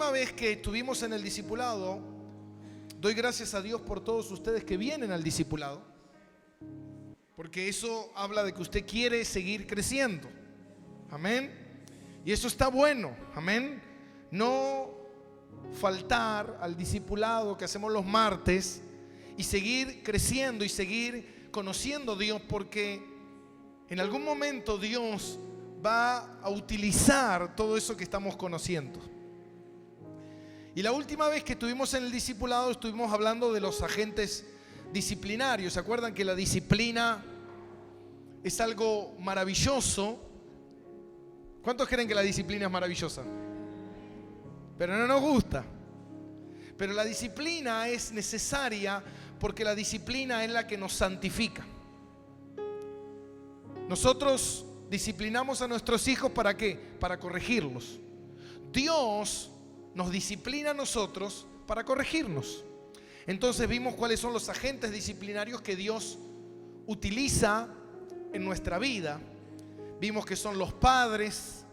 última vez que estuvimos en el discipulado, doy gracias a Dios por todos ustedes que vienen al discipulado, porque eso habla de que usted quiere seguir creciendo. Amén. Y eso está bueno. Amén. No faltar al discipulado que hacemos los martes y seguir creciendo y seguir conociendo a Dios, porque en algún momento Dios va a utilizar todo eso que estamos conociendo. Y la última vez que estuvimos en el discipulado estuvimos hablando de los agentes disciplinarios. ¿Se acuerdan que la disciplina es algo maravilloso? ¿Cuántos creen que la disciplina es maravillosa? Pero no nos gusta. Pero la disciplina es necesaria porque la disciplina es la que nos santifica. Nosotros disciplinamos a nuestros hijos, ¿para qué? Para corregirlos. Dios nos disciplina a nosotros para corregirnos. Entonces vimos cuáles son los agentes disciplinarios que Dios utiliza en nuestra vida. Vimos que son los padres,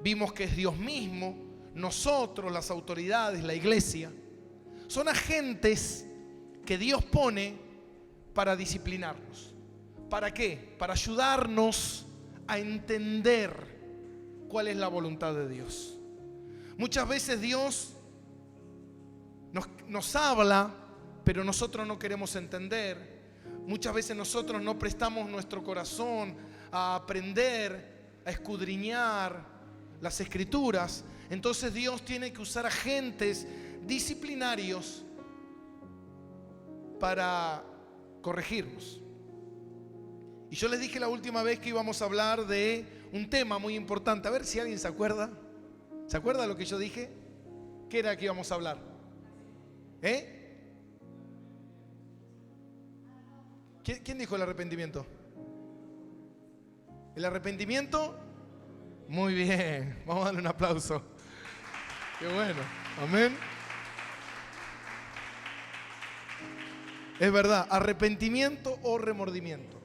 vimos que es Dios mismo, nosotros, las autoridades, la iglesia. Son agentes que Dios pone para disciplinarnos. ¿Para qué? Para ayudarnos a entender cuál es la voluntad de Dios. Muchas veces Dios nos habla, pero nosotros no queremos entender. Muchas veces nosotros no prestamos nuestro corazón a aprender, a escudriñar las escrituras. Entonces Dios tiene que usar agentes disciplinarios para corregirnos. Y yo les dije la última vez que íbamos a hablar de un tema muy importante. A ver si alguien se acuerda. ¿Se acuerda de lo que yo dije? ¿Qué era que íbamos a hablar? ¿Quién dijo el arrepentimiento? ¿El arrepentimiento? Muy bien. Vamos a darle un aplauso. Qué bueno. Amén. Es verdad, arrepentimiento o remordimiento.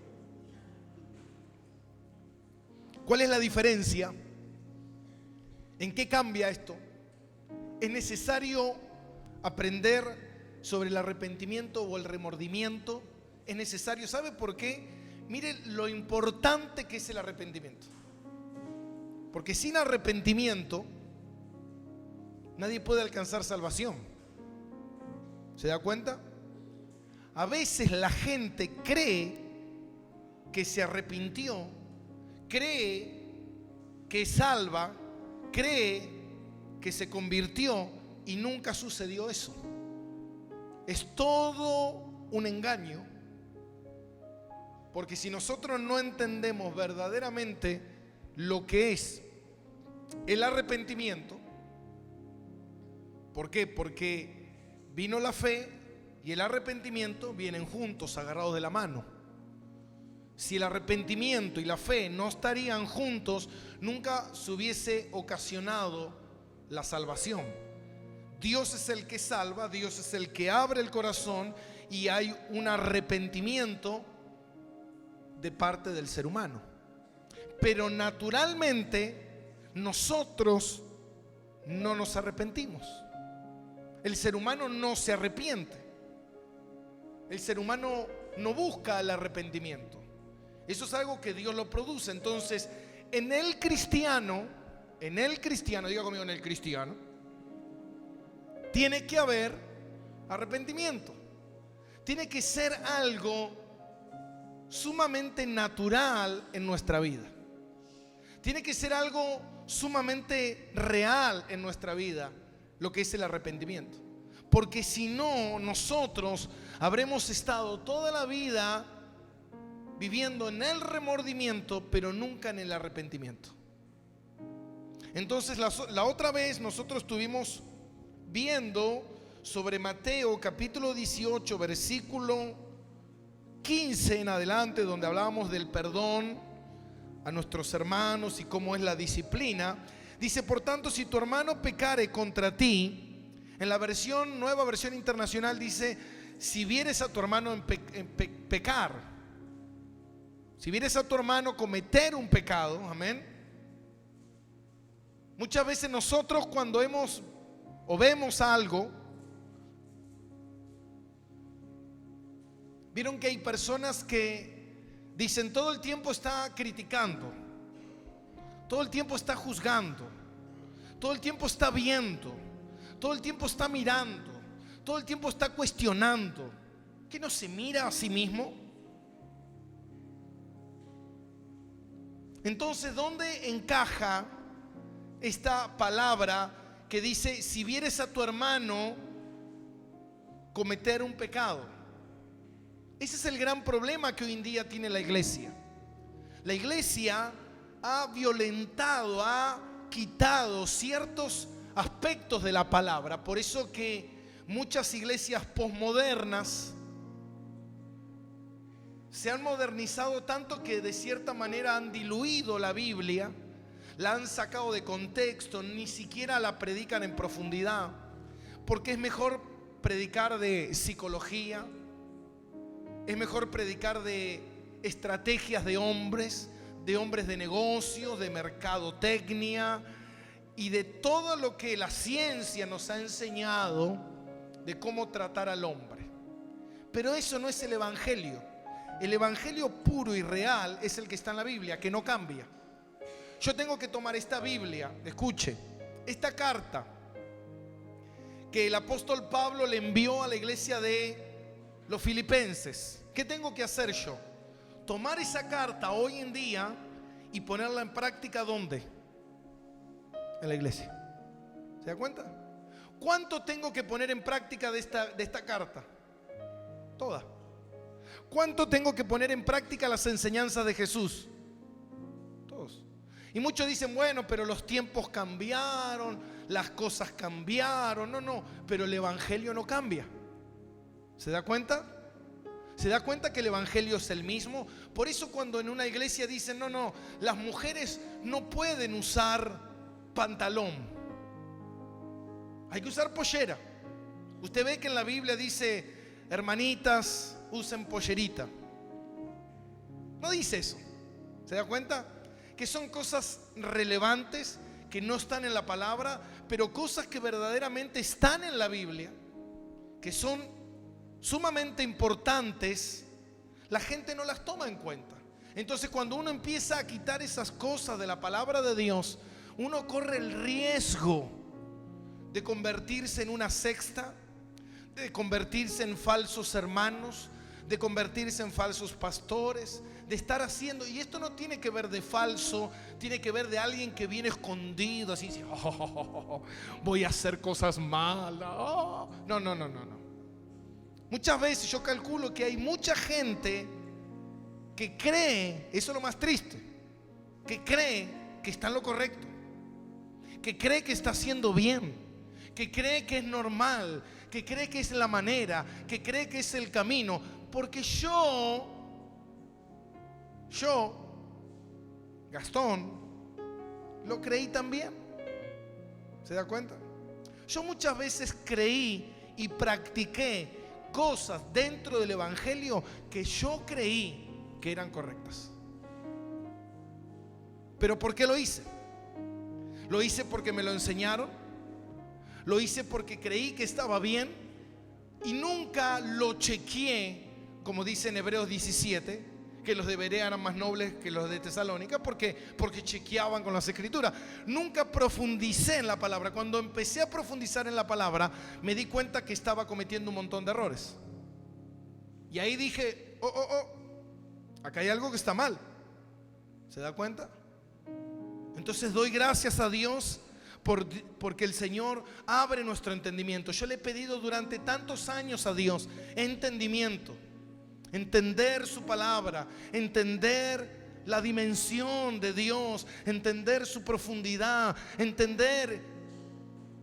¿Cuál es la diferencia? ¿En qué cambia esto? Es necesario aprender sobre el arrepentimiento o el remordimiento. Es necesario, ¿sabe por qué? Mire lo importante que es el arrepentimiento. Porque sin arrepentimiento nadie puede alcanzar salvación. ¿Se da cuenta? A veces la gente cree que se arrepintió, cree que es salva, cree que se convirtió y nunca sucedió eso. Es todo un engaño, porque si nosotros no entendemos verdaderamente lo que es el arrepentimiento, ¿por qué? Porque vino la fe y el arrepentimiento vienen juntos, agarrados de la mano. Si el arrepentimiento y la fe no estarían juntos, nunca se hubiese ocasionado la salvación. Dios es el que salva, Dios es el que abre el corazón y hay un arrepentimiento de parte del ser humano. Pero naturalmente nosotros no nos arrepentimos. El ser humano no se arrepiente. El ser humano no busca el arrepentimiento. Eso es algo que Dios lo produce. Entonces, en el cristiano, diga conmigo, en el cristiano, tiene que haber arrepentimiento. Tiene que ser algo sumamente natural en nuestra vida. Tiene que ser algo sumamente real en nuestra vida, lo que es el arrepentimiento. Porque si no, nosotros habremos estado toda la vida viviendo en el remordimiento, pero nunca en el arrepentimiento. Entonces la otra vez nosotros estuvimos viendo sobre Mateo capítulo 18 versículo 15 en adelante, donde hablábamos del perdón a nuestros hermanos y cómo es la disciplina. Dice: por tanto, si tu hermano pecare contra ti, en la nueva versión internacional dice: si vieres a tu hermano pecar, si vieres a tu hermano cometer un pecado, amén. Muchas veces nosotros, cuando hemos o vemos algo. Vieron que hay personas que dicen todo el tiempo está criticando, todo el tiempo está juzgando, todo el tiempo está viendo, todo el tiempo está mirando, todo el tiempo está cuestionando. ¿Que no se mira a sí mismo? Entonces, ¿dónde encaja esta palabra que dice: si vieres a tu hermano cometer un pecado? Ese es el gran problema que hoy en día tiene la iglesia. La iglesia ha violentado, ha quitado ciertos aspectos de la palabra. Por eso que muchas iglesias posmodernas se han modernizado tanto que de cierta manera han diluido la Biblia, la han sacado de contexto, ni siquiera la predican en profundidad, porque es mejor predicar de psicología, es mejor predicar de estrategias de hombres de negocios, de mercadotecnia y de todo lo que la ciencia nos ha enseñado de cómo tratar al hombre. Pero eso no es el evangelio. El evangelio puro y real es el que está en la Biblia, que no cambia. Yo tengo que tomar esta Biblia, escuche, esta carta que el apóstol Pablo le envió a la iglesia de los filipenses. ¿Qué tengo que hacer yo? Tomar esa carta hoy en día y ponerla en práctica. ¿Dónde? En la iglesia. ¿Se da cuenta? ¿Cuánto tengo que poner en práctica de esta carta? Toda. ¿Cuánto tengo que poner en práctica las enseñanzas de Jesús? Todos. Y muchos dicen: bueno, pero los tiempos cambiaron, las cosas cambiaron. No, pero el evangelio no cambia. ¿Se da cuenta? ¿Se da cuenta que el evangelio es el mismo? Por eso cuando en una iglesia dicen: no, las mujeres no pueden usar pantalón, hay que usar pollera. Usted ve que en la Biblia dice: hermanitas, usen pollerita. No dice eso. ¿Se da cuenta? Que son cosas relevantes que no están en la palabra, pero cosas que verdaderamente están en la Biblia, que son sumamente importantes, la gente no las toma en cuenta. Entonces, cuando uno empieza a quitar esas cosas de la palabra de Dios, uno corre el riesgo de convertirse en una secta, de convertirse en falsos hermanos, de convertirse en falsos pastores, de estar haciendo. Y esto no tiene que ver de falso, tiene que ver de alguien que viene escondido, así, voy a hacer cosas malas. No. Muchas veces yo calculo que hay mucha gente que cree, eso es lo más triste, que cree que está en lo correcto, que cree que está haciendo bien, que cree que es normal, que cree que es la manera, que cree que es el camino. Porque yo, Gastón, lo creí también. ¿Se da cuenta? Yo muchas veces creí y practiqué cosas dentro del evangelio que yo creí que eran correctas. ¿Pero por qué lo hice? Lo hice porque me lo enseñaron, lo hice porque creí que estaba bien y nunca lo chequeé, como dice en Hebreos 17, que los de Berea eran más nobles que los de Tesalónica, porque chequeaban con las escrituras. Nunca profundicé en la palabra. Cuando empecé a profundizar en la palabra, me di cuenta que estaba cometiendo un montón de errores. Y ahí dije: acá hay algo que está mal. ¿Se da cuenta? Entonces doy gracias a Dios porque el Señor abre nuestro entendimiento. Yo le he pedido durante tantos años a Dios entendimiento, entender su palabra, entender la dimensión de Dios, entender su profundidad, entender.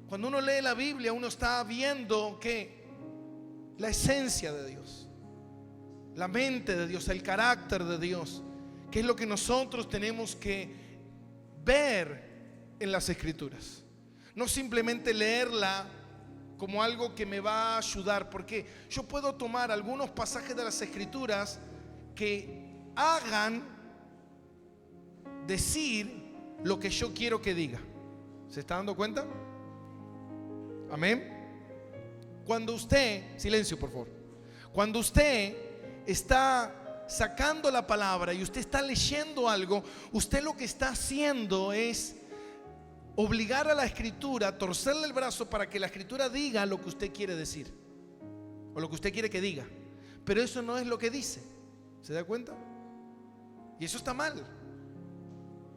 Cuando uno lee la Biblia, uno está viendo que la esencia de Dios, la mente de Dios, el carácter de Dios, que es lo que nosotros tenemos que ver en las escrituras. No simplemente leerla como algo que me va a ayudar, porque yo puedo tomar algunos pasajes de las escrituras que hagan decir lo que yo quiero que diga. ¿Se está dando cuenta? Amén. Cuando usted, silencio por favor, cuando usted está sacando la palabra y usted está leyendo algo, usted lo que está haciendo es obligar a la escritura, torcerle el brazo para que la escritura diga lo que usted quiere decir o lo que usted quiere que diga, pero eso no es lo que dice. ¿Se da cuenta? Y eso está mal,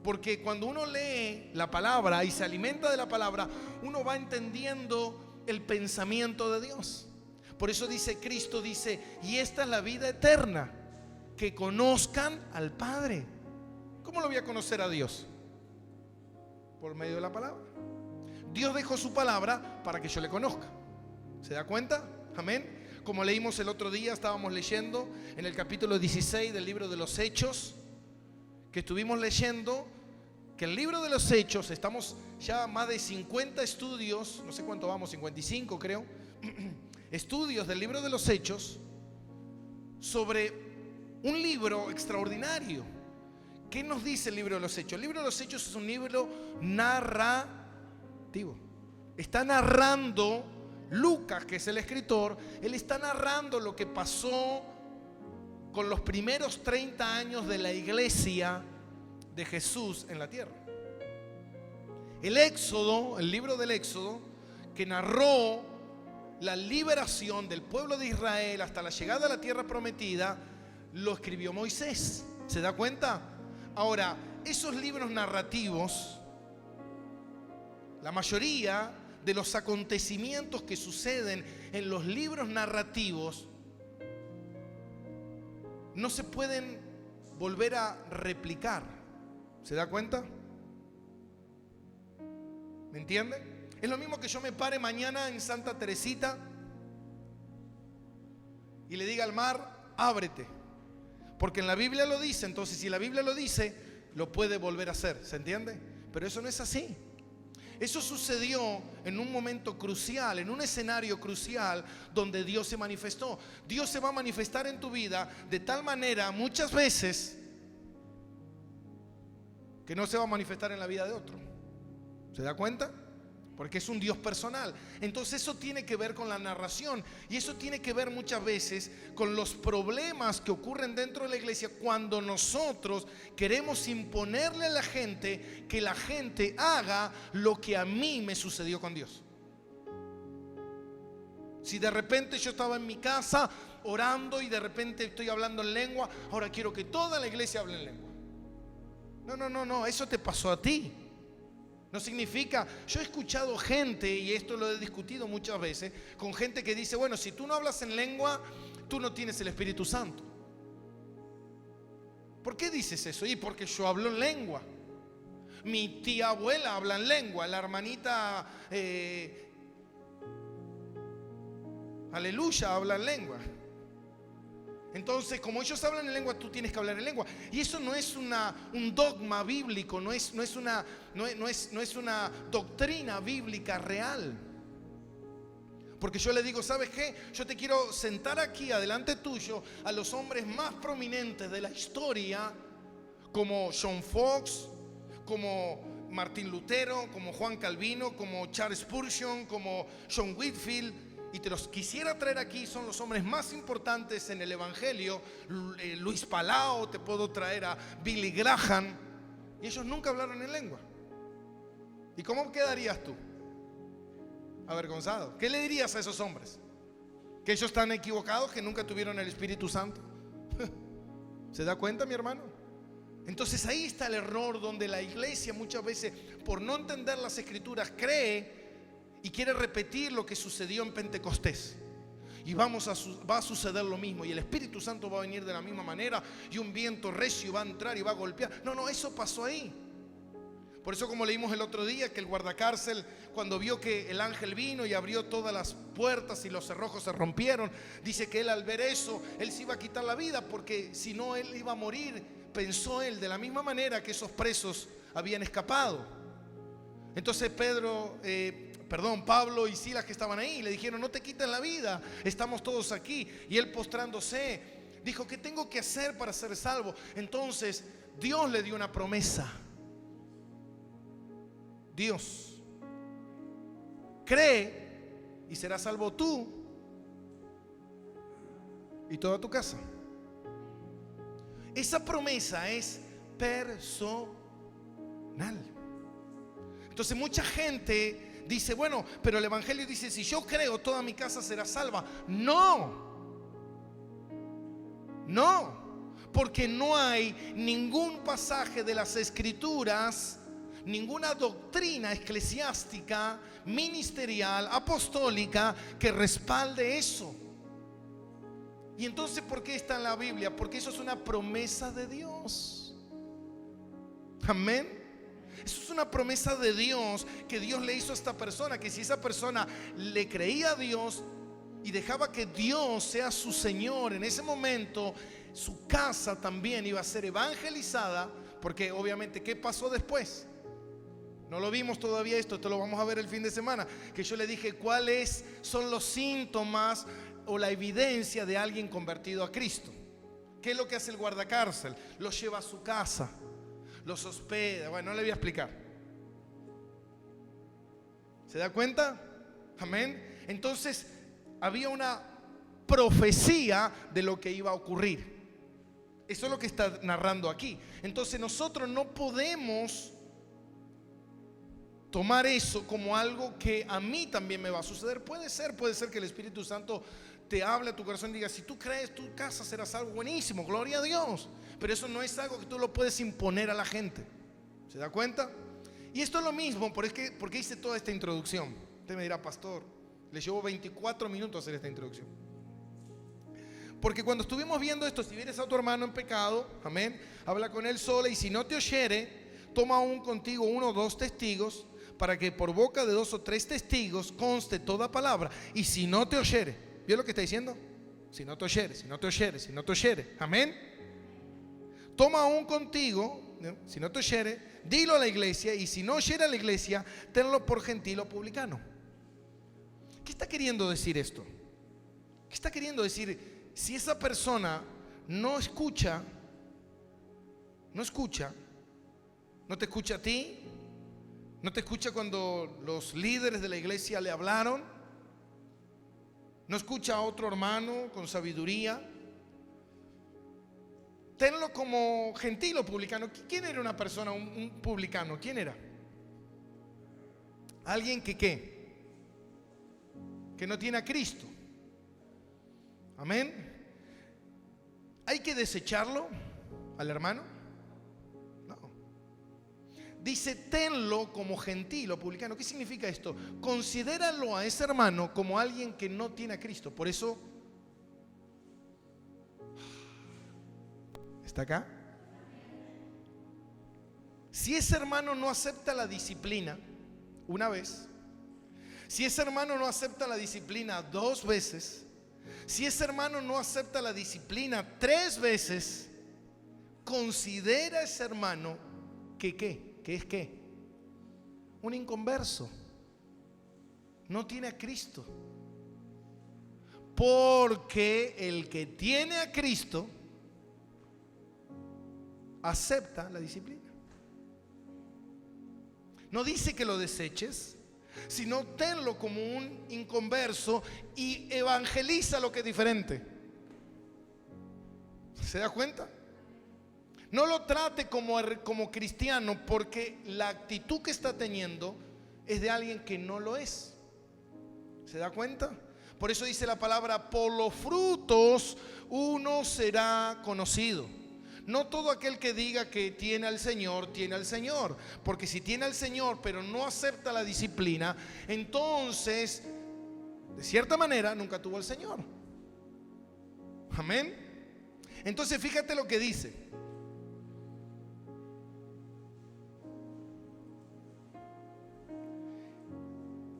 porque cuando uno lee la palabra y se alimenta de la palabra, uno va entendiendo el pensamiento de Dios. Por eso dice Cristo, dice, y esta es la vida eterna, que conozcan al Padre. ¿Cómo lo voy a conocer a Dios? Por medio de la palabra. Dios dejó su palabra para que yo le conozca. ¿Se da cuenta? Amén. Como leímos el otro día, estábamos leyendo en el capítulo 16 del libro de los Hechos, que estuvimos leyendo que el libro de los Hechos, estamos ya más de 50 estudios, no sé cuánto vamos, 55 creo, estudios del libro de los Hechos sobre un libro extraordinario. ¿Qué nos dice el libro de los Hechos? El libro de los Hechos es un libro narrativo. Está narrando Lucas, que es el escritor, él está narrando lo que pasó con los primeros 30 años de la iglesia de Jesús en la tierra. El Éxodo, el libro del Éxodo, que narró la liberación del pueblo de Israel hasta la llegada a la tierra prometida, lo escribió Moisés. ¿Se da cuenta? Ahora, esos libros narrativos, la mayoría de los acontecimientos que suceden en los libros narrativos no se pueden volver a replicar. ¿Se da cuenta? ¿Me entiende? Es lo mismo que yo me pare mañana en Santa Teresita y le diga al mar, ábrete. Porque en la Biblia lo dice, entonces si la Biblia lo dice, lo puede volver a hacer. ¿Se entiende? Pero eso no es así. Eso sucedió en un momento crucial, en un escenario crucial donde Dios se manifestó. Dios se va a manifestar en tu vida de tal manera muchas veces que no se va a manifestar en la vida de otro. ¿Se da cuenta? Porque es un Dios personal. Entonces eso tiene que ver con la narración. Y eso tiene que ver muchas veces con los problemas que ocurren dentro de la iglesia cuando nosotros queremos imponerle a la gente que la gente haga lo que a mí me sucedió con Dios. Si de repente yo estaba en mi casa orando y de repente estoy hablando en lengua, ahora quiero que toda la iglesia hable en lengua. No, eso te pasó a ti. No significa, yo he escuchado gente, y esto lo he discutido muchas veces, con gente que dice, bueno, si tú no hablas en lengua, tú no tienes el Espíritu Santo. ¿Por qué dices eso? Y porque yo hablo en lengua. Mi tía abuela habla en lengua, la hermanita Aleluya habla en lengua. Entonces, como ellos hablan en lengua, tú tienes que hablar en lengua. Y eso no es un dogma bíblico, no es una doctrina bíblica real. Porque yo le digo, ¿sabes qué? Yo te quiero sentar aquí adelante tuyo a los hombres más prominentes de la historia, como John Fox, como Martín Lutero, como Juan Calvino, como Charles Spurgeon, como John Whitfield. Y te los quisiera traer aquí, son los hombres más importantes en el Evangelio. Luis Palau, te puedo traer a Billy Graham. Y ellos nunca hablaron en lengua. ¿Y cómo quedarías tú? Avergonzado. ¿Qué le dirías a esos hombres? ¿Que ellos están equivocados, que nunca tuvieron el Espíritu Santo? ¿Se da cuenta, mi hermano? Entonces ahí está el error, donde la iglesia muchas veces, por no entender las Escrituras, cree y quiere repetir lo que sucedió en Pentecostés. Y va a suceder lo mismo. Y el Espíritu Santo va a venir de la misma manera. Y un viento recio va a entrar y va a golpear. No, eso pasó ahí. Por eso, como leímos el otro día, que el guardacárcel, cuando vio que el ángel vino y abrió todas las puertas y los cerrojos se rompieron, dice que él, al ver eso, él se iba a quitar la vida, porque si no él iba a morir. Pensó él de la misma manera que esos presos habían escapado. Entonces Pablo y Silas, que estaban ahí, le dijeron, no te quiten la vida, estamos todos aquí. Y él, postrándose, dijo, ¿qué tengo que hacer para ser salvo? Entonces Dios le dio una promesa. Dios cree y serás salvo tú y toda tu casa. Esa promesa es personal. Entonces mucha gente dice, bueno, pero el evangelio dice, si yo creo, toda mi casa será salva. No, porque no hay ningún pasaje de las escrituras, ninguna doctrina eclesiástica, ministerial, apostólica que respalde eso. Y entonces, ¿por qué está en la Biblia? Porque eso es una promesa de Dios. Amén. Eso es una promesa de Dios que Dios le hizo a esta persona, que si esa persona le creía a Dios y dejaba que Dios sea su Señor, en ese momento su casa también iba a ser evangelizada. Porque obviamente, ¿qué pasó después? No lo vimos todavía esto lo vamos a ver el fin de semana. Que yo le dije cuáles son los síntomas o la evidencia de alguien convertido a Cristo. ¿Qué es lo que hace el guardacárcel? Los lleva a su casa, los hospeda. Bueno, no le voy a explicar. ¿Se da cuenta? Amén. Entonces había una profecía de lo que iba a ocurrir. Eso es lo que está narrando aquí. Entonces nosotros no podemos tomar eso como algo que a mí también me va a suceder. Puede ser que el Espíritu Santo te hable a tu corazón y diga, si tú crees, tu casa será salvo. Buenísimo, gloria a Dios. Pero eso no es algo que tú lo puedes imponer a la gente. ¿Se da cuenta? Y esto es lo mismo, porque hice toda esta introducción. Usted me dirá, pastor, le llevo 24 minutos hacer esta introducción. Porque cuando estuvimos viendo esto, si vienes a tu hermano en pecado, amén, habla con él sola, y si no te oyere, toma aún contigo 1 o 2 testigos, para que por boca de 2 o 3 testigos conste toda palabra. Y si no te oyere, ¿vio lo que está diciendo? Si no te oyere, si no te oyere, si no te oyere, amén. Toma aún contigo, ¿no? Si no te oyere, dilo a la iglesia, y si no oyere a la iglesia, tenlo por gentil o publicano. ¿Qué está queriendo decir esto? ¿Qué está queriendo decir? Si esa persona no escucha, no te escucha a ti, no te escucha cuando los líderes de la iglesia le hablaron, no escucha a otro hermano con sabiduría, tenlo como gentil o publicano. ¿Quién era una persona, un publicano? ¿Quién era? Alguien que ¿qué? Que no tiene a Cristo. Amén. ¿Hay que desecharlo al hermano? No. Dice, tenlo como gentil o publicano. ¿Qué significa esto? Considéralo a ese hermano como alguien que no tiene a Cristo. Por eso, ¿está acá? Si ese hermano no acepta la disciplina una vez, si ese hermano no acepta la disciplina 2 veces, si ese hermano no acepta la disciplina 3 veces, considera a ese hermano que ¿qué? ¿Qué es qué? Un inconverso. No tiene a Cristo. Porque el que tiene a Cristo acepta la disciplina. No dice que lo deseches, sino tenlo como un inconverso y evangeliza lo que es diferente. ¿Se da cuenta? No lo trate como cristiano, porque la actitud que está teniendo es de alguien que no lo es. ¿Se da cuenta? Por eso dice la palabra, por los frutos uno será conocido. No todo aquel que diga que tiene al Señor, tiene al Señor. Porque si tiene al Señor, pero no acepta la disciplina, entonces, de cierta manera, nunca tuvo al Señor. Amén. Entonces, fíjate lo que dice.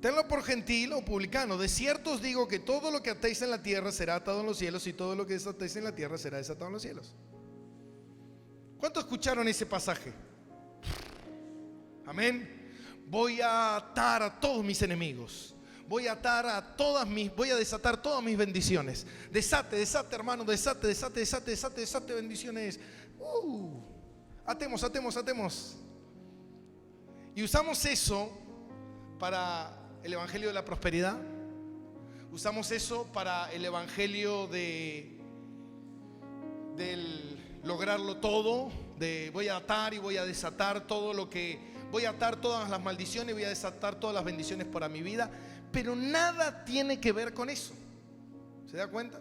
Tenlo por gentil o publicano. De cierto os digo que todo lo que atéis en la tierra será atado en los cielos, y todo lo que desatéis en la tierra será desatado en los cielos. ¿Cuántos escucharon ese pasaje? Amén. Voy a atar a todos mis enemigos. Voy a desatar todas mis bendiciones. Desate, hermano, desate bendiciones. Atemos. Y usamos eso para el evangelio de la prosperidad. Usamos eso para el evangelio del lograrlo todo, de voy a atar y voy a desatar todo lo que, voy a atar todas las maldiciones y voy a desatar todas las bendiciones para mi vida, pero nada tiene que ver con eso. ¿Se da cuenta?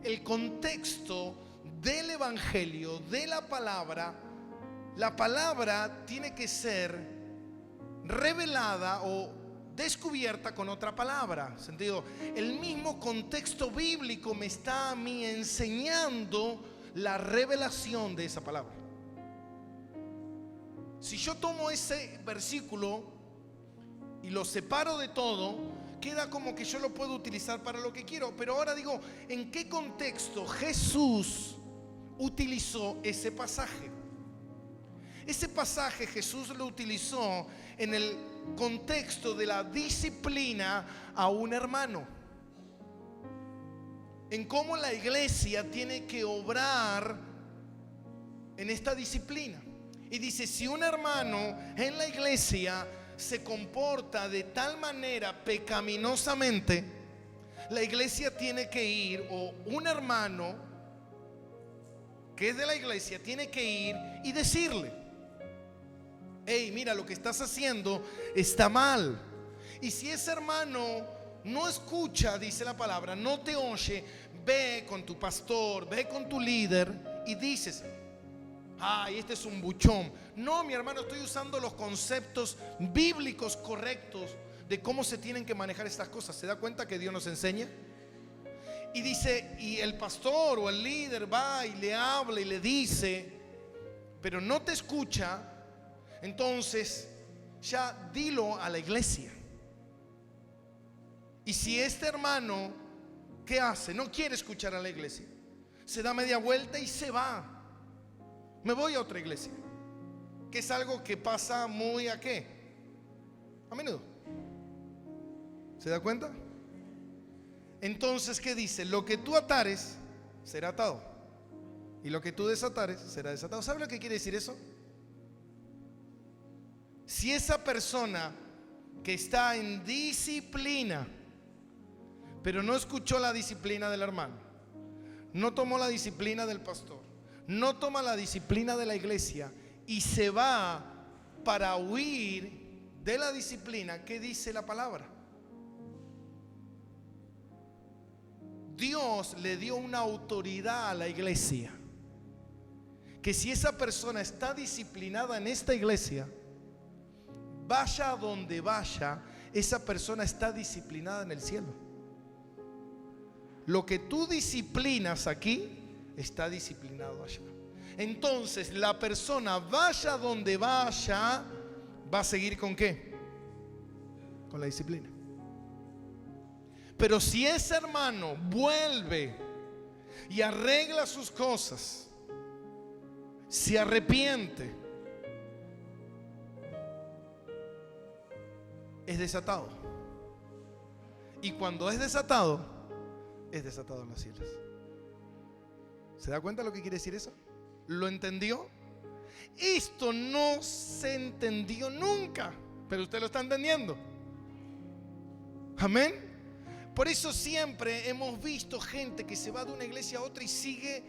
El contexto del evangelio, de la palabra tiene que ser revelada o descubierta con otra palabra. ¿Sentido? El mismo contexto bíblico me está a mí enseñando la revelación de esa palabra. Si yo tomo ese versículo y lo separo de todo, queda como que yo lo puedo utilizar para lo que quiero. Pero ahora digo, ¿en qué contexto Jesús utilizó ese pasaje? Ese pasaje Jesús lo utilizó en el contexto de la disciplina a un hermano, en cómo la iglesia tiene que obrar en esta disciplina. Y dice, si un hermano en la iglesia se comporta de tal manera pecaminosamente, la iglesia tiene que ir, o un hermano que es de la iglesia tiene que ir y decirle: hey, mira, lo que estás haciendo está mal. Y si ese hermano no escucha, dice la palabra, no te oye, ve con tu pastor, ve con tu líder y dices: ay, este es un buchón. No, mi hermano, estoy usando los conceptos bíblicos correctos de cómo se tienen que manejar estas cosas. ¿Se da cuenta que Dios nos enseña? Y dice, y el pastor o el líder va y le habla y le dice, pero no te escucha. Entonces ya dilo a la iglesia. Y si este hermano, ¿qué hace? No quiere escuchar a la iglesia, se da media vuelta y se va. Me voy a otra iglesia, que es algo que pasa muy ¿a qué? A menudo. ¿Se da cuenta? Entonces, ¿qué dice? Lo que tú atares será atado, y lo que tú desatares será desatado. ¿Sabe lo que quiere decir eso? Si esa persona que está en disciplina, pero no escuchó la disciplina del hermano, no tomó la disciplina del pastor, no toma la disciplina de la iglesia y se va para huir de la disciplina, ¿qué dice la palabra? Dios le dio una autoridad a la iglesia, que si esa persona está disciplinada en esta iglesia, vaya a donde vaya, esa persona está disciplinada en el cielo. Lo que tú disciplinas aquí está disciplinado allá. Entonces la persona, vaya donde vaya, va a seguir ¿con qué? Con la disciplina. Pero si ese hermano vuelve y arregla sus cosas, se arrepiente, es desatado. Y cuando es desatado en las cielos. ¿Se da cuenta lo que quiere decir eso? ¿Lo entendió? Esto no se entendió nunca, pero usted lo está entendiendo. Amén. Por eso siempre hemos visto gente que se va de una iglesia a otra y sigue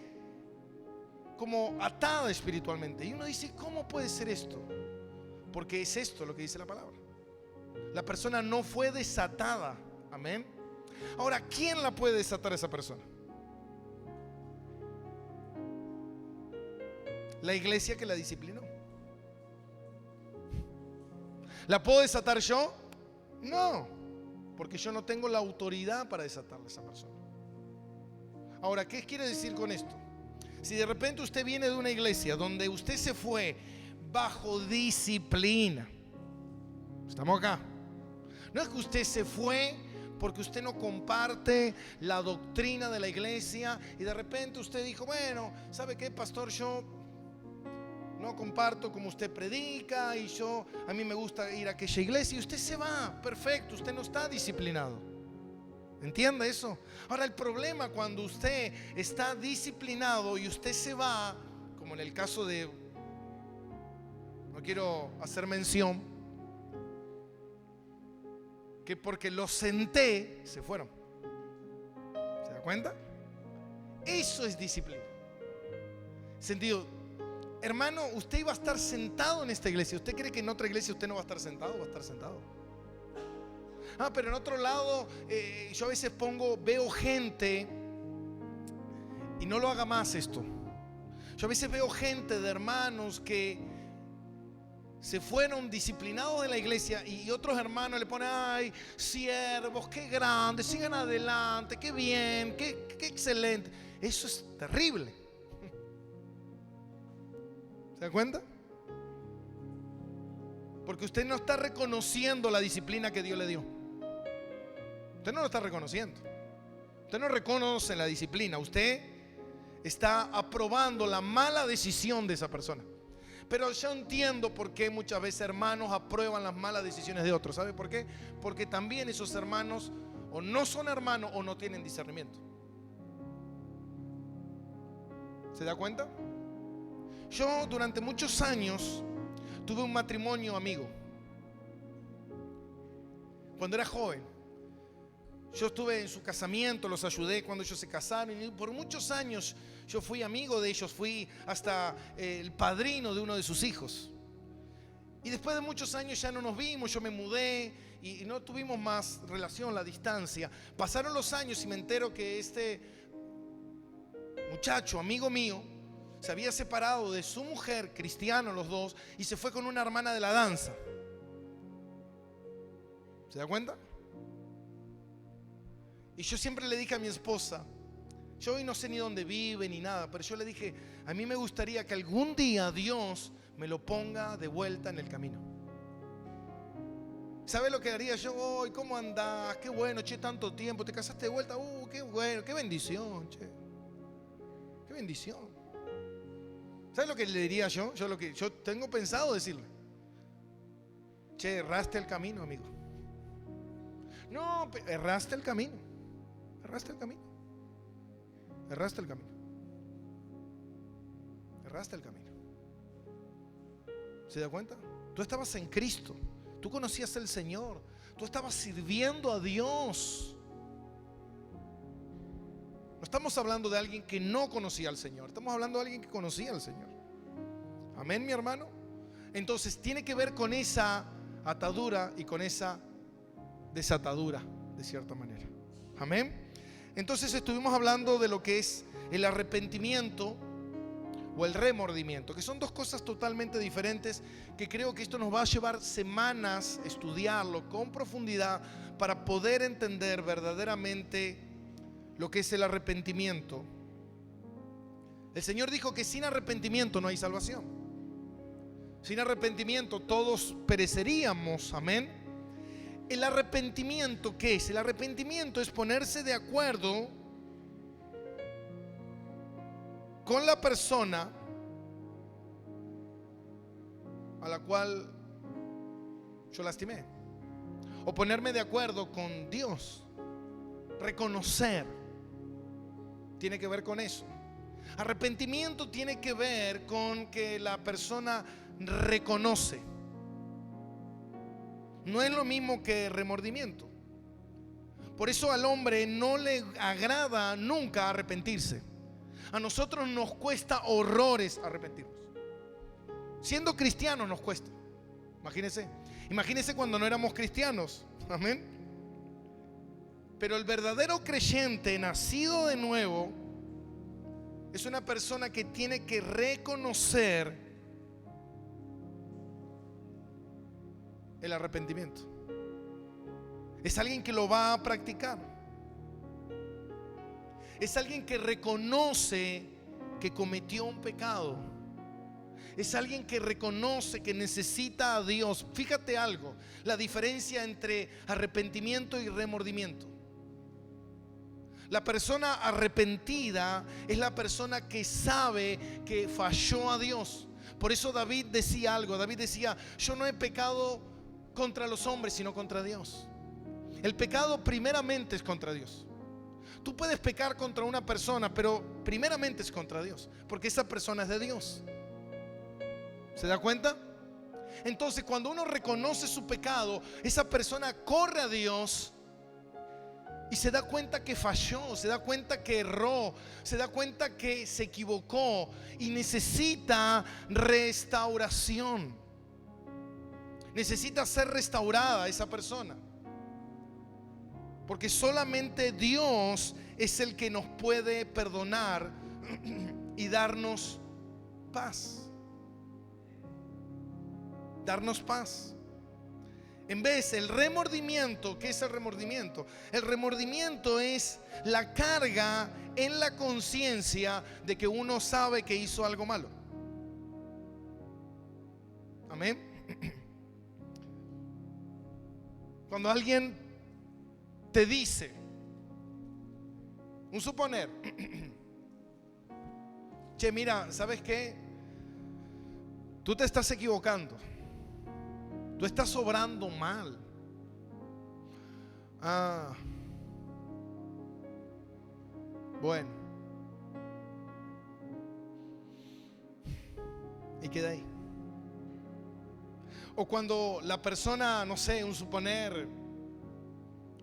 como atada espiritualmente. Y uno dice, ¿cómo puede ser esto? Porque es esto lo que dice la palabra. La persona no fue desatada. Amén. Ahora, ¿quién la puede desatar a esa persona? La iglesia que la disciplinó. ¿La puedo desatar yo? No, porque yo no tengo la autoridad para desatarle a esa persona. Ahora, ¿qué quiere decir con esto? Si de repente usted viene de una iglesia donde usted se fue bajo disciplina, estamos acá. No es que usted se fue porque usted no comparte la doctrina de la iglesia y de repente usted dijo, bueno, ¿sabe qué, pastor? Yo no comparto como usted predica y a mí me gusta ir a aquella iglesia, y usted se va. Perfecto, usted no está disciplinado. ¿Entiende eso? Ahora, el problema cuando usted está disciplinado y usted se va, como en el caso de, no quiero hacer mención, que porque los senté, se fueron. ¿Se da cuenta? Eso es disciplina. Sentido, hermano, usted iba a estar sentado en esta iglesia. ¿Usted cree que en otra iglesia usted no va a estar sentado? Va a estar sentado. Pero en otro lado, yo a veces veo gente, y no lo haga más esto. Yo a veces veo gente de hermanos que se fueron disciplinados de la iglesia y otros hermanos le ponen: ay, siervos, qué grande, sigan adelante, qué bien, qué excelente. Eso es terrible. ¿Se da cuenta? Porque usted no está reconociendo la disciplina que Dios le dio. Usted no lo está reconociendo. Usted no reconoce la disciplina. Usted está aprobando la mala decisión de esa persona. Pero yo entiendo por qué muchas veces hermanos aprueban las malas decisiones de otros. ¿Sabe por qué? Porque también esos hermanos o no son hermanos o no tienen discernimiento. ¿Se da cuenta? Yo durante muchos años tuve un matrimonio amigo. Cuando era joven, yo estuve en su casamiento, los ayudé cuando ellos se casaron y por muchos años yo fui amigo de ellos, fui hasta el padrino de uno de sus hijos. Y después de muchos años ya no nos vimos, yo me mudé y no tuvimos más relación, la distancia. Pasaron los años y me entero que este muchacho, amigo mío, se había separado de su mujer, cristiano los dos, y se fue con una hermana de la danza. ¿Se da cuenta? Y yo siempre le dije a mi esposa, yo hoy no sé ni dónde vive ni nada, pero yo le dije, a mí me gustaría que algún día Dios me lo ponga de vuelta en el camino. ¿Sabe lo que haría yo hoy? ¿Cómo andás? Qué bueno, che, tanto tiempo, te casaste de vuelta, qué bueno, qué bendición, che. Qué bendición. ¿Sabe lo que le diría yo? Lo que yo tengo pensado decirle: che, erraste el camino, amigo. No, erraste el camino. Erraste el camino. Erraste el camino. Erraste el camino. ¿Se da cuenta? Tú estabas en Cristo. Tú conocías al Señor. Tú estabas sirviendo a Dios. No estamos hablando de alguien que no conocía al Señor. Estamos hablando de alguien que conocía al Señor. Amén, mi hermano. Entonces tiene que ver con esa atadura y con esa desatadura, de cierta manera. Amén. Entonces estuvimos hablando de lo que es el arrepentimiento o el remordimiento, que son dos cosas totalmente diferentes, que creo que esto nos va a llevar semanas estudiarlo con profundidad para poder entender verdaderamente lo que es el arrepentimiento. El Señor dijo que sin arrepentimiento no hay salvación. Sin arrepentimiento todos pereceríamos. Amén. El arrepentimiento, ¿qué es? El arrepentimiento es ponerse de acuerdo con la persona a la cual yo lastimé, o ponerme de acuerdo con Dios. Reconocer tiene que ver con eso. Arrepentimiento tiene que ver con que la persona reconoce. No es lo mismo que remordimiento. Por eso al hombre no le agrada nunca arrepentirse. A nosotros nos cuesta horrores arrepentirnos. Siendo cristianos nos cuesta. Imagínense cuando no éramos cristianos. Amén. Pero el verdadero creyente nacido de nuevo es una persona que tiene que reconocer el arrepentimiento. Es alguien que lo va a practicar. Es alguien que reconoce que cometió un pecado. Es alguien que reconoce que necesita a Dios. Fíjate algo, la diferencia entre arrepentimiento y remordimiento. La persona arrepentida es la persona que sabe que falló a Dios. Por eso David decía algo. David decía: yo no he pecado contra los hombres, sino contra Dios. El pecado primeramente es contra Dios. Tú puedes pecar contra una persona, pero primeramente es contra Dios, porque esa persona es de Dios. ¿Se da cuenta? Entonces, cuando uno reconoce su pecado, esa persona corre a Dios y se da cuenta que falló, se da cuenta que erró, se da cuenta que se equivocó y necesita restauración. Necesita ser restaurada esa persona. Porque solamente Dios es el que nos puede perdonar y darnos paz. Darnos paz. En vez, el remordimiento, ¿qué es el remordimiento? El remordimiento es la carga en la conciencia de que uno sabe que hizo algo malo. Amén. Cuando alguien te dice, un suponer, che, mira, ¿sabes qué? Tú te estás equivocando. Tú estás obrando mal. Bueno. Y queda ahí. O cuando la persona, no sé, un suponer,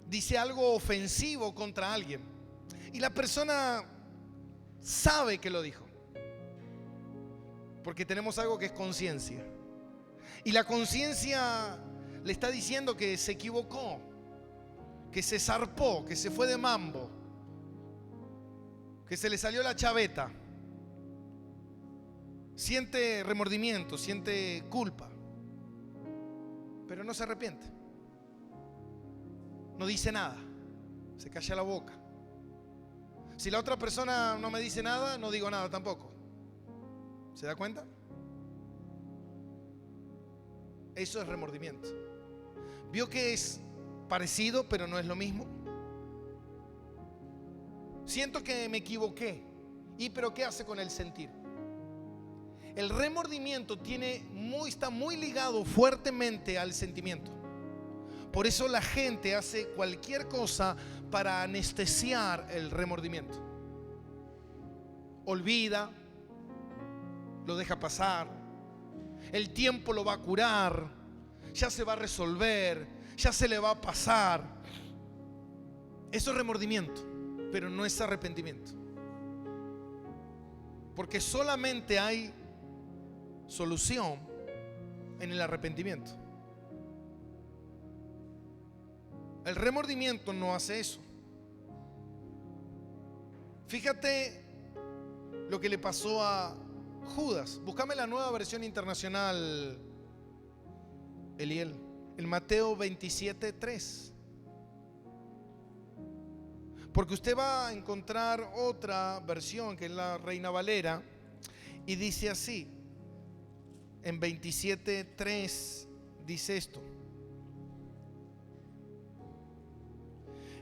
dice algo ofensivo contra alguien y la persona sabe que lo dijo, porque tenemos algo que es conciencia. Y la conciencia le está diciendo que se equivocó, que se zarpó, que se fue de mambo, que se le salió la chaveta. Siente remordimiento, siente culpa, pero no se arrepiente. No dice nada, se calla la boca. Si la otra persona no me dice nada, no digo nada tampoco. ¿Se da cuenta? Eso es remordimiento. ¿Vio que es parecido pero no es lo mismo? Siento que me equivoqué. ¿Pero qué hace con el sentir? El remordimiento está muy ligado fuertemente al sentimiento. Por eso la gente hace cualquier cosa para anestesiar el remordimiento. Olvida, lo deja pasar. El tiempo lo va a curar, ya se va a resolver, ya se le va a pasar. Eso es remordimiento, pero no es arrepentimiento. Porque solamente hay solución en el arrepentimiento. El remordimiento no hace eso. Fíjate lo que le pasó a Judas. Búscame la Nueva Versión Internacional, Eliel, en Mateo 27:3. Porque usted va a encontrar otra versión que es la Reina Valera y dice así. En 27:3 dice esto: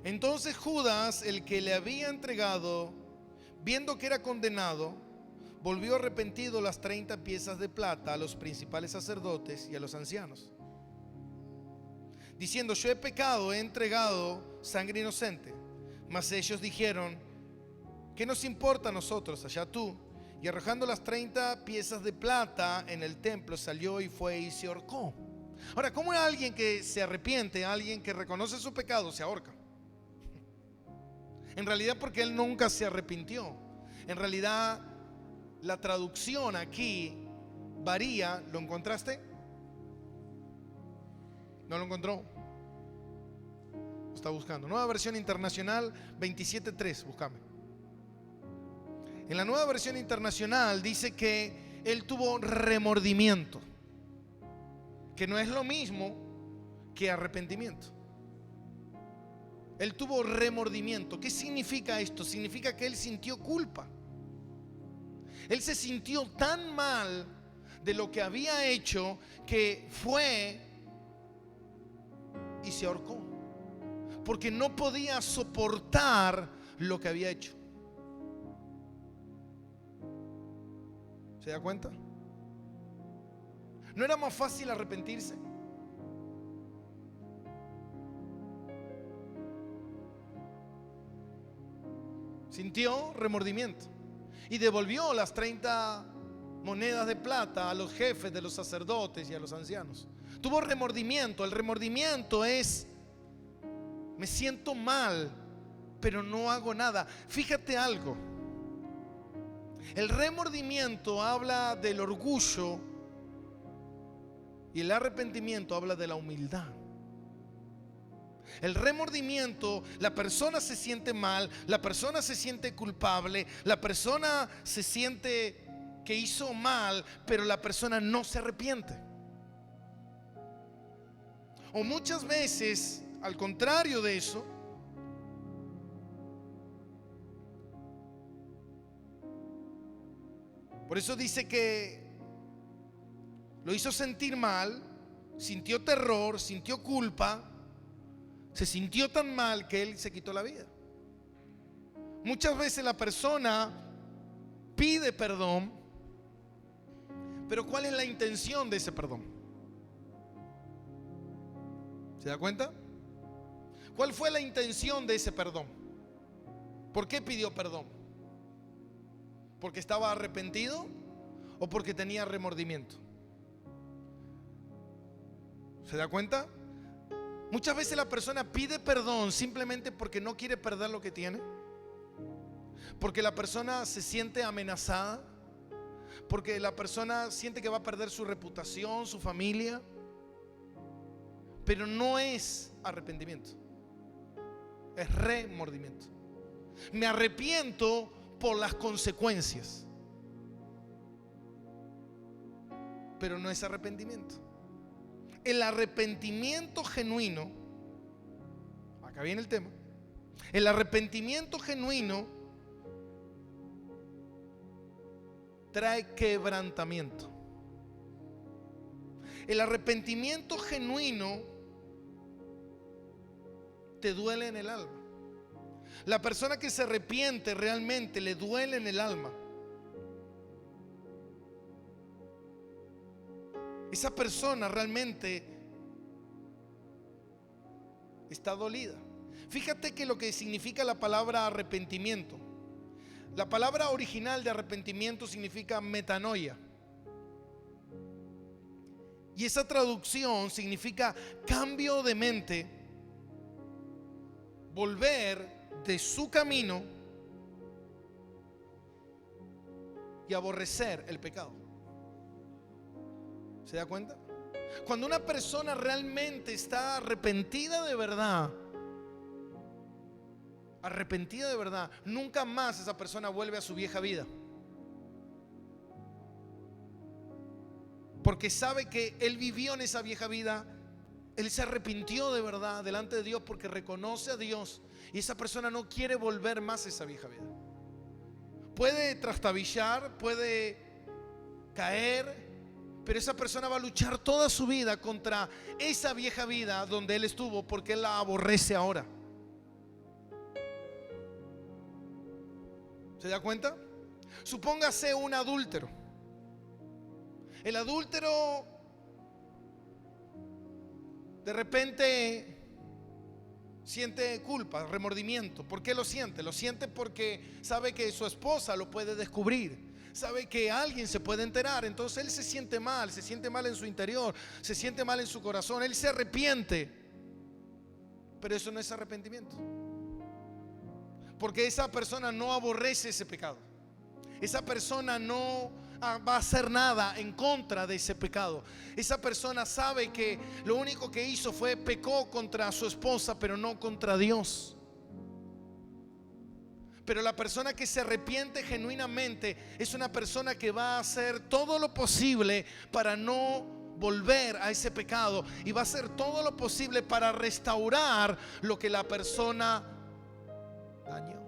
entonces Judas, el que le había entregado, viendo que era condenado, volvió arrepentido las 30 piezas de plata a los principales sacerdotes y a los ancianos, diciendo: yo he pecado, he entregado sangre inocente. Mas ellos dijeron: ¿qué nos importa a nosotros? Allá tú. Y arrojando las 30 piezas de plata en el templo, salió y fue y se ahorcó. Ahora, ¿cómo alguien que se arrepiente, alguien que reconoce su pecado, se ahorca? En realidad porque él nunca se arrepintió. En realidad la traducción aquí varía. ¿Lo encontraste? ¿No lo encontró? Lo está buscando. Nueva Versión Internacional 27:3. Búscame. En la Nueva Versión Internacional dice que él tuvo remordimiento, que no es lo mismo que arrepentimiento. Él tuvo remordimiento. ¿Qué significa esto? Significa que él sintió culpa. Él se sintió tan mal de lo que había hecho que fue y se ahorcó, porque no podía soportar lo que había hecho. ¿Se da cuenta? ¿No era más fácil arrepentirse? Sintió remordimiento y devolvió las 30 monedas de plata a los jefes de los sacerdotes y a los ancianos. Tuvo remordimiento. El remordimiento es: me siento mal, pero no hago nada. Fíjate algo. El remordimiento habla del orgullo y el arrepentimiento habla de la humildad. El remordimiento, la persona se siente mal, la persona se siente culpable, la persona se siente que hizo mal, pero la persona no se arrepiente. O muchas veces, al contrario de eso, por eso dice que lo hizo sentir mal, sintió terror, sintió culpa, se sintió tan mal que él se quitó la vida. Muchas veces la persona pide perdón, pero ¿cuál es la intención de ese perdón? ¿Se da cuenta? ¿Cuál fue la intención de ese perdón? ¿Por qué pidió perdón? ¿Porque estaba arrepentido o porque tenía remordimiento? ¿Se da cuenta? Muchas veces la persona pide perdón simplemente porque no quiere perder lo que tiene, porque la persona se siente amenazada, porque la persona siente que va a perder su reputación, su familia, pero no es arrepentimiento, es remordimiento. Me arrepiento por las consecuencias, pero no es arrepentimiento. El arrepentimiento genuino, acá viene el tema, el arrepentimiento genuino trae quebrantamiento. El arrepentimiento genuino te duele en el alma. La persona que se arrepiente realmente le duele en el alma. Esa persona realmente está dolida. Fíjate que lo que significa la palabra arrepentimiento, la palabra original de arrepentimiento significa metanoia. Y esa traducción significa cambio de mente, volver de su camino y aborrecer el pecado. ¿Se da cuenta? Cuando una persona realmente está arrepentida de verdad, nunca más esa persona vuelve a su vieja vida, porque sabe que él vivió en esa vieja vida. Él se arrepintió de verdad delante de Dios porque reconoce a Dios, y esa persona no quiere volver más a esa vieja vida. Puede trastabillar, puede caer, pero esa persona va a luchar toda su vida contra esa vieja vida donde él estuvo, porque él la aborrece ahora. ¿Se da cuenta? Supóngase un adúltero. El adúltero de repente siente culpa, remordimiento. ¿Por qué lo siente? Lo siente porque sabe que su esposa lo puede descubrir, sabe que alguien se puede enterar. Entonces él se siente mal en su interior, se siente mal en su corazón, él se arrepiente. Pero eso no es arrepentimiento, porque esa persona no aborrece ese pecado. Esa persona no va a hacer nada en contra de ese pecado. Esa persona sabe que lo único que hizo fue pecó contra su esposa, pero no contra Dios. Pero la persona que se arrepiente genuinamente es una persona que va a hacer todo lo posible para no volver a ese pecado, y va a hacer todo lo posible para restaurar lo que la persona dañó.